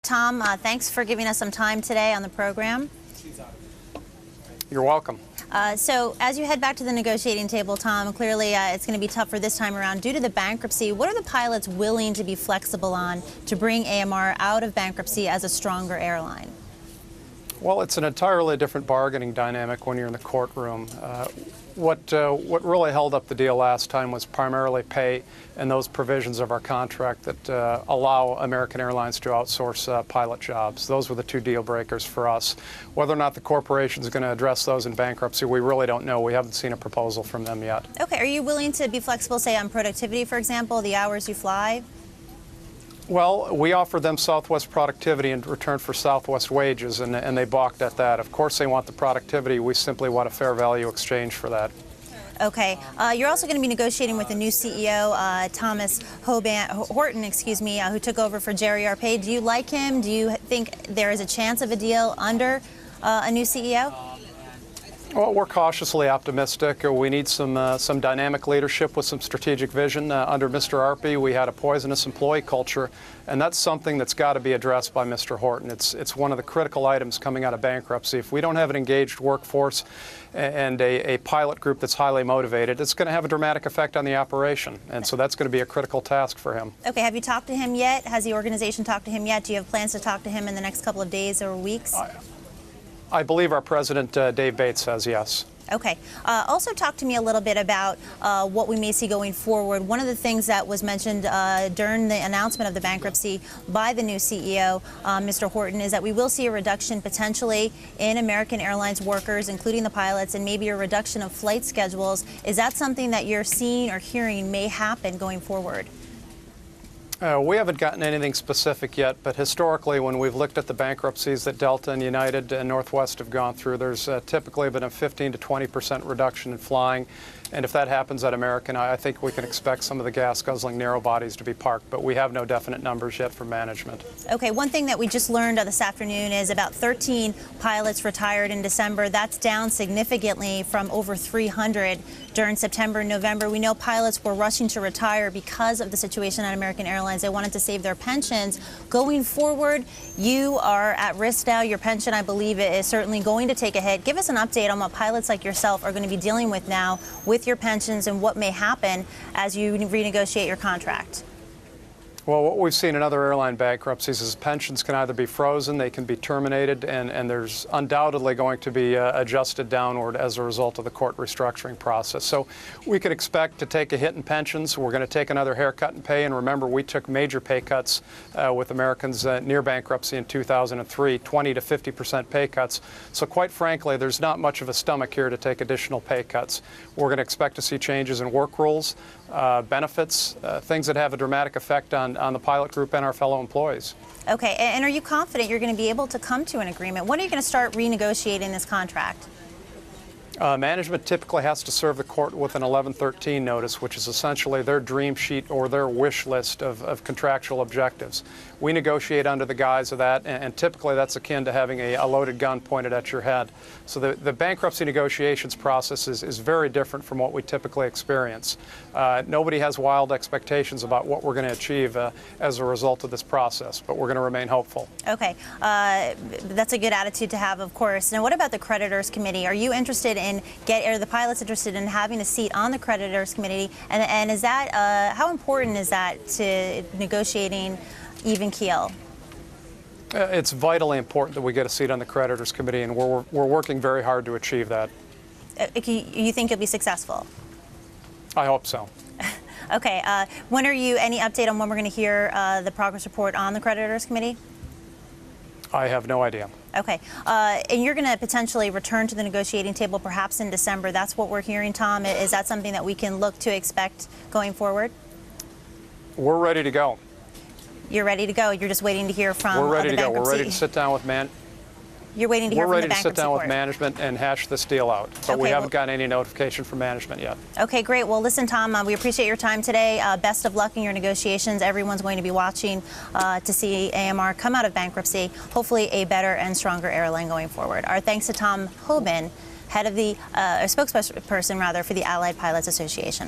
Tom, thanks for giving us some time today on the program. You're welcome. So as you head back to the negotiating table, Tom, clearly it's going to be tougher this time around due to the bankruptcy. What are the pilots willing to be flexible on to bring AMR out of bankruptcy as a stronger airline? Well, it's an entirely different bargaining dynamic when you're in the courtroom. What really held up the deal last time was primarily pay and those provisions of our contract that allow American Airlines to outsource pilot jobs. Those were the two deal breakers for us. Whether or not the corporation is going to address those in bankruptcy, we really don't know. We haven't seen a proposal from them yet. Okay. Are you willing to be flexible, say, on productivity, for example, the hours you fly? Well, we offered them Southwest productivity in return for Southwest wages, and they balked at that. Of course, they want the productivity. We simply want a fair value exchange for that. Okay. You're also going to be negotiating with the new CEO, Thomas Horton, who took over for Jerry Arpay. Do you like him? Do you think there is a chance of a deal under a new CEO? Well, we're cautiously optimistic. We need some dynamic leadership with some strategic vision. Under Mr. Arpay, we had a poisonous employee culture, and that's something that's got to be addressed by Mr. Horton. It's one of the critical items coming out of bankruptcy. If we don't have an engaged workforce and a pilot group that's highly motivated, it's going to have a dramatic effect on the operation, and so that's going to be a critical task for him. Okay. Have you talked to him yet? Has the organization talked to him yet? Do you have plans to talk to him in the next couple of days or weeks? I believe our president, Dave Bates, says yes. Okay. Also talk to me a little bit about what we may see going forward. One of the things that was mentioned during the announcement of the bankruptcy by the new CEO, Mr. Horton, is that we will see a reduction potentially in American Airlines workers, including the pilots, and maybe a reduction of flight schedules. Is that something that you're seeing or hearing may happen going forward? We haven't gotten anything specific yet, but historically, when we've looked at the bankruptcies that Delta and United and Northwest have gone through, there's typically been a 15 to 20% reduction in flying. And if that happens at American, I think we can expect some of the gas-guzzling narrow bodies to be parked, but we have no definite numbers yet from management. Okay, one thing that we just learned this afternoon is about 13 pilots retired in December. That's down significantly from over 300 during September and November. We know pilots were rushing to retire because of the situation at American Airlines. They wanted to save their pensions. Going forward, you are at risk now. Your pension, I believe, is certainly going to take a hit. Give us an update on what pilots like yourself are going to be dealing with now with your pensions and what may happen as you renegotiate your contract. Well, what we've seen in other airline bankruptcies is pensions can either be frozen, they can be terminated, and there's undoubtedly going to be adjusted downward as a result of the court restructuring process. So we could expect to take a hit in pensions. We're going to take another haircut in pay, and remember, we took major pay cuts with Americans near bankruptcy in 2003, 20 to 50% pay cuts. So quite frankly, there's not much of a stomach here to take additional pay cuts. We're going to expect to see changes in work rules, benefits, things that have a dramatic effect on the pilot group and our fellow employees. Okay, and are you confident you're going to be able to come to an agreement? When are you going to start renegotiating this contract? Management typically has to serve the court with an 1113 notice, which is essentially their dream sheet or their wish list of contractual objectives. We negotiate under the guise of that, and typically that's akin to having a loaded gun pointed at your head. So the bankruptcy negotiations process is very different from what we typically experience. Nobody has wild expectations about what we're going to achieve as a result of this process, but we're going to remain hopeful. Okay. That's a good attitude to have, of course. Now, what about the creditors committee? Are you interested in are the pilots interested in having a seat on the creditors committee? And is that how important is that to negotiating even keel? It's vitally important that we get a seat on the creditors committee, and we're working very hard to achieve that. You think you'll be successful? I hope so. Okay. When are you? Any update on when we're going to hear the progress report on the creditors committee? I have no idea. Okay. And you're going to potentially return to the negotiating table perhaps in December. That's what we're hearing, Tom. Is that something that we can look to expect going forward? We're ready to go. You're ready to go. You're just waiting to hear from the bankruptcy. We're ready to go. We're ready to sit down with You're waiting to hear from the bankruptcy court. We're ready to sit down with management and hash this deal out, but we haven't gotten any notification from management yet. Okay, great. Well, listen, Tom, we appreciate your time today. Best of luck in your negotiations. Everyone's going to be watching to see AMR come out of bankruptcy, hopefully a better and stronger airline going forward. Our thanks to Tom Hoban, head of the spokesperson, for the Allied Pilots Association.